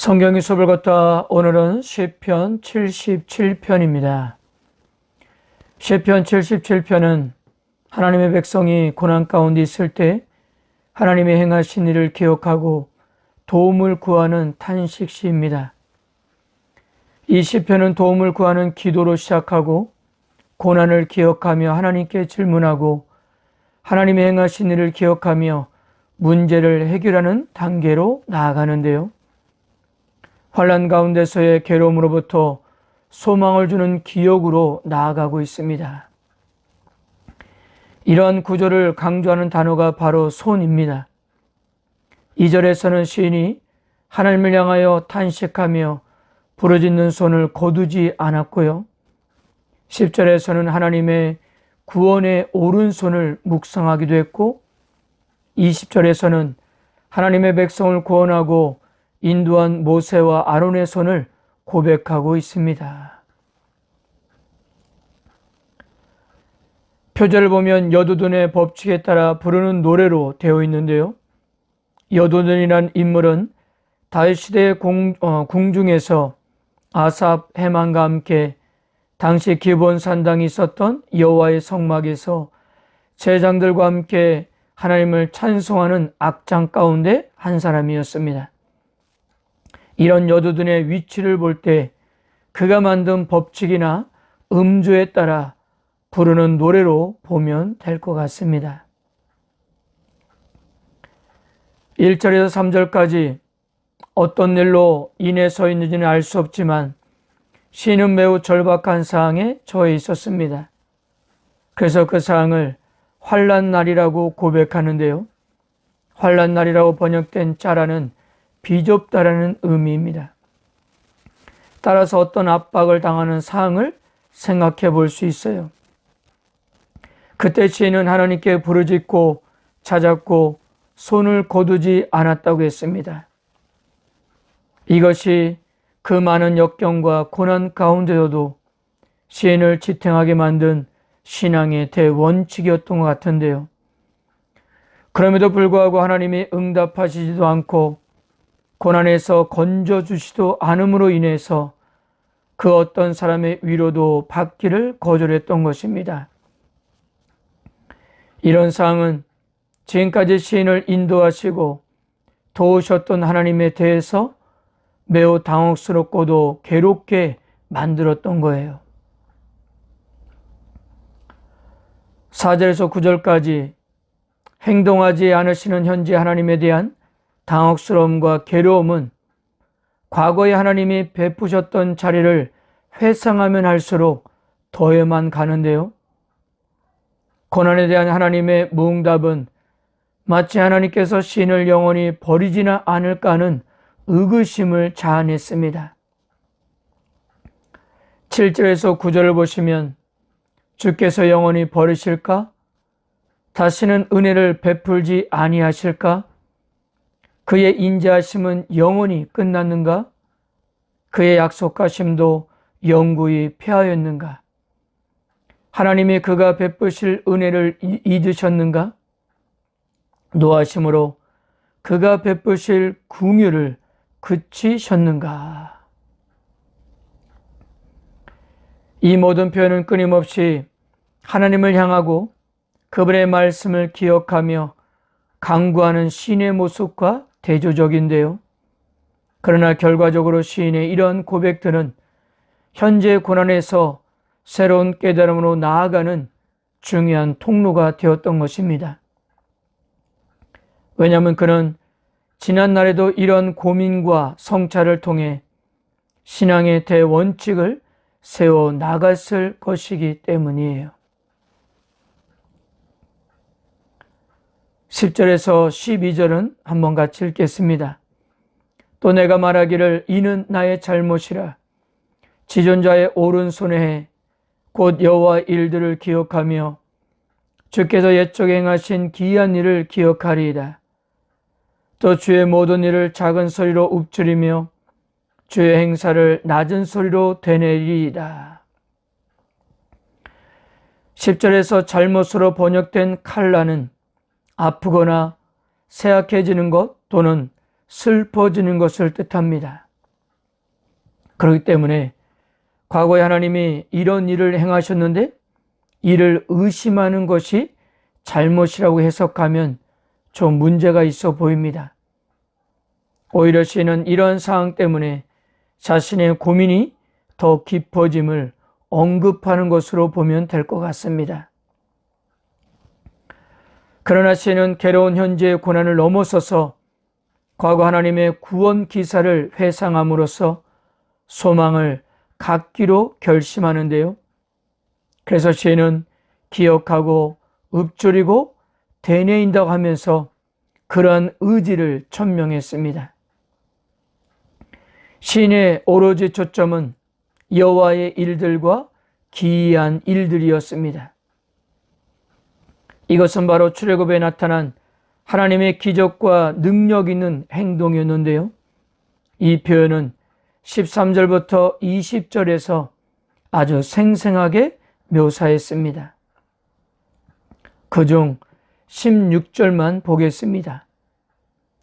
성경의 수업을 걷다 오늘은 시편 77편입니다. 시편 77편은 하나님의 백성이 고난 가운데 있을 때 하나님의 행하신 일을 기억하고 도움을 구하는 탄식시입니다. 이 시편은 도움을 구하는 기도로 시작하고 고난을 기억하며 하나님께 질문하고 하나님의 행하신 일을 기억하며 문제를 해결하는 단계로 나아가는데요. 환난 가운데서의 괴로움으로부터 소망을 주는 기억으로 나아가고 있습니다. 이러한 구조를 강조하는 단어가 바로 손입니다. 2절에서는 시인이 하나님을 향하여 탄식하며 부르짖는 손을 거두지 않았고요. 10절에서는 하나님의 구원의 오른손을 묵상하기도 했고 20절에서는 하나님의 백성을 구원하고 인도한 모세와 아론의 손을 고백하고 있습니다. 표절을 보면 여두둔의 법칙에 따라 부르는 노래로 되어 있는데요. 여두둔이란 인물은 다윗 시대의 궁중에서 아삽, 헤만과 함께 당시 기브온 산당이 있었던 여호와의 성막에서 제장들과 함께 하나님을 찬송하는 악장 가운데 한 사람이었습니다. 이런 여두둔의 위치를 볼 때 그가 만든 법칙이나 음조에 따라 부르는 노래로 보면 될 것 같습니다. 1절에서 3절까지 어떤 일로 인해서 있는지는 알 수 없지만 시인은 매우 절박한 상황에 처해 있었습니다. 그래서 그 상황을 환난날이라고 고백하는데요. 환난날이라고 번역된 자라는 비좁다라는 의미입니다. 따라서 어떤 압박을 당하는 상황을 생각해 볼 수 있어요. 그때 시인은 하나님께 부르짖고 찾았고 손을 거두지 않았다고 했습니다. 이것이 그 많은 역경과 고난 가운데서도 시인을 지탱하게 만든 신앙의 대원칙이었던 것 같은데요. 그럼에도 불구하고 하나님이 응답하시지도 않고 고난에서 건져주시도 않음으로 인해서 그 어떤 사람의 위로도 받기를 거절했던 것입니다. 이런 상황은 지금까지 시인을 인도하시고 도우셨던 하나님에 대해서 매우 당혹스럽고도 괴롭게 만들었던 거예요. 4절에서 9절까지 행동하지 않으시는 현재 하나님에 대한 당혹스러움과 괴로움은 과거에 하나님이 베푸셨던 자리를 회상하면 할수록 더해만 가는데요. 고난에 대한 하나님의 무응답은 마치 하나님께서 시인을 영원히 버리지나 않을까 하는 의구심을 자아냈습니다. 7절에서 9절을 보시면 주께서 영원히 버리실까? 다시는 은혜를 베풀지 아니하실까? 그의 인자하심은 영원히 끝났는가? 그의 약속하심도 영구히 폐하였는가? 하나님이 그가 베푸실 은혜를 잊으셨는가? 노하심으로 그가 베푸실 긍휼을 그치셨는가? 이 모든 표현은 끊임없이 하나님을 향하고 그분의 말씀을 기억하며 강구하는 시인의 모습과 대조적인데요. 그러나 결과적으로 시인의 이러한 고백들은 현재 고난에서 새로운 깨달음으로 나아가는 중요한 통로가 되었던 것입니다. 왜냐하면 그는 지난날에도 이런 고민과 성찰을 통해 신앙의 대원칙을 세워 나갔을 것이기 때문이에요. 10절에서 12절은 한번 같이 읽겠습니다. 또 내가 말하기를 이는 나의 잘못이라 지존자의 오른손에 해 곧 여호와 일들을 기억하며 주께서 옛적에 행하신 기이한 일을 기억하리이다. 또 주의 모든 일을 작은 소리로 읊조리며 주의 행사를 낮은 소리로 되뇌리이다. 10절에서 잘못으로 번역된 칼라는 아프거나 쇠약해지는 것 또는 슬퍼지는 것을 뜻합니다. 그렇기 때문에 과거에 하나님이 이런 일을 행하셨는데 이를 의심하는 것이 잘못이라고 해석하면 좀 문제가 있어 보입니다. 오히려 시인은 이런 상황 때문에 자신의 고민이 더 깊어짐을 언급하는 것으로 보면 될 것 같습니다. 그러나 시인은 괴로운 현재의 고난을 넘어서서 과거 하나님의 구원 기사를 회상함으로써 소망을 갖기로 결심하는데요. 그래서 시인은 기억하고 읊조리고 되뇌인다고 하면서 그러한 의지를 천명했습니다. 시인의 오로지 초점은 여호와의 일들과 기이한 일들이었습니다. 이것은 바로 출애굽에 나타난 하나님의 기적과 능력 있는 행동이었는데요. 이 표현은 13절부터 20절에서 아주 생생하게 묘사했습니다. 그중 16절만 보겠습니다.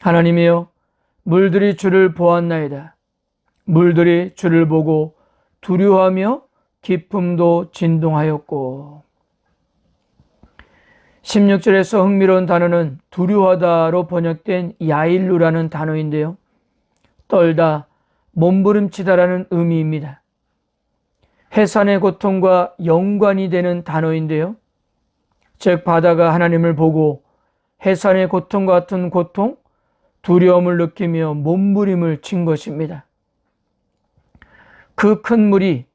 하나님이여, 물들이 주를 보았나이다. 물들이 주를 보고 두려워하며 기품도 진동하였고. 16절에서 흥미로운 단어는 두려워하다로 번역된 야일루라는 단어인데요. 떨다, 몸부림치다라는 의미입니다. 해산의 고통과 연관이 되는 단어인데요. 즉 바다가 하나님을 보고 해산의 고통과 같은 고통, 두려움을 느끼며 몸부림을 친 것입니다. 그 큰 물이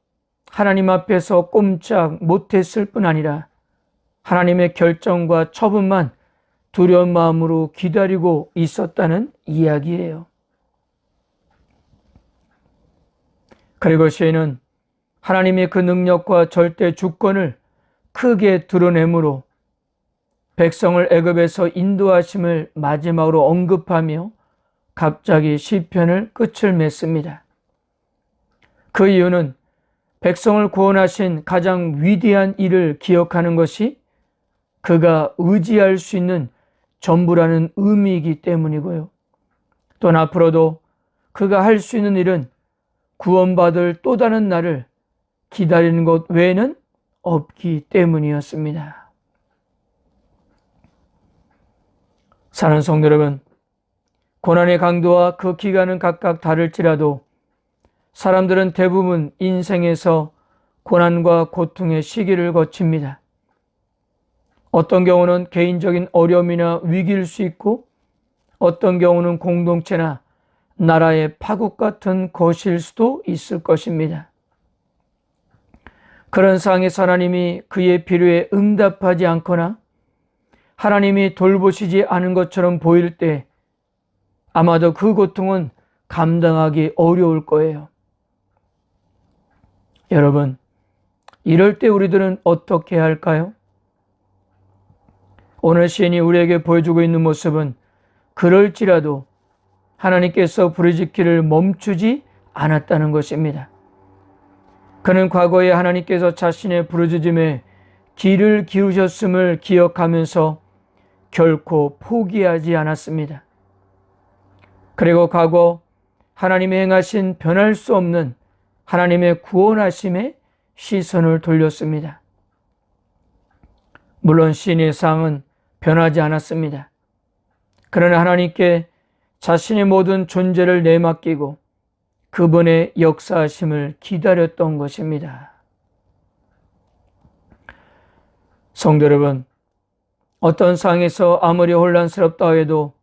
하나님 앞에서 꼼짝 못했을 뿐 아니라 하나님의 결정과 처분만 두려운 마음으로 기다리고 있었다는 이야기예요. 그리고 시인은 하나님의 그 능력과 절대 주권을 크게 드러내므로 백성을 애굽에서 인도하심을 마지막으로 언급하며 갑자기 시편을 끝을 맺습니다. 그 이유는 백성을 구원하신 가장 위대한 일을 기억하는 것이 그가 의지할 수 있는 전부라는 의미이기 때문이고요. 또한 앞으로도 그가 할 수 있는 일은 구원받을 또 다른 날을 기다리는 것 외에는 없기 때문이었습니다. 사랑하는 성도 여러분, 고난의 강도와 그 기간은 각각 다를지라도 사람들은 대부분 인생에서 고난과 고통의 시기를 거칩니다. 어떤 경우는 개인적인 어려움이나 위기일 수 있고 어떤 경우는 공동체나 나라의 파국 같은 것일 수도 있을 것입니다. 그런 상황에서 하나님이 그의 필요에 응답하지 않거나 하나님이 돌보시지 않은 것처럼 보일 때 아마도 그 고통은 감당하기 어려울 거예요. 여러분, 이럴 때 우리들은 어떻게 해야 할까요? 오늘 시인이 우리에게 보여주고 있는 모습은 그럴지라도 하나님께서 부르짖기를 멈추지 않았다는 것입니다. 그는 과거에 하나님께서 자신의 부르짖음에 귀를 기울이셨음을 기억하면서 결코 포기하지 않았습니다. 그리고 과거 하나님이 행하신 변할 수 없는 하나님의 구원하심에 시선을 돌렸습니다. 물론 시인의 상은 변하지 않았습니다. 그러나 하나님께 자신의 모든 존재를 내맡기고 그분의 역사하심을 기다렸던 것입니다. 성도 여러분, 어떤 상황에서 아무리 혼란스럽다 해도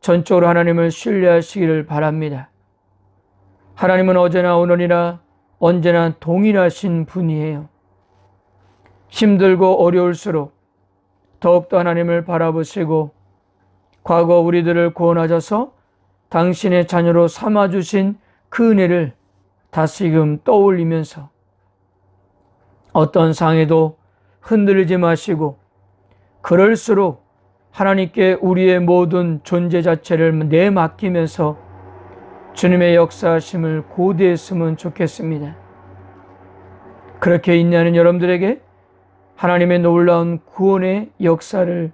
전적으로 하나님을 신뢰하시기를 바랍니다. 하나님은 어제나 오늘이나 언제나 동일하신 분이에요. 힘들고 어려울수록 더욱더 하나님을 바라보시고 과거 우리들을 구원하셔서 당신의 자녀로 삼아주신 그 은혜를 다시금 떠올리면서 어떤 상황에도 흔들리지 마시고 그럴수록 하나님께 우리의 모든 존재 자체를 내맡기면서 주님의 역사하심을 고대했으면 좋겠습니다. 그렇게 인내하는 여러분들에게 하나님의 놀라운 구원의 역사를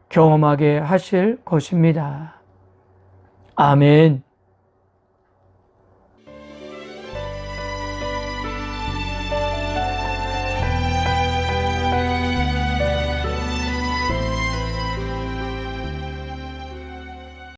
경험하게 하실 것입니다. 아멘.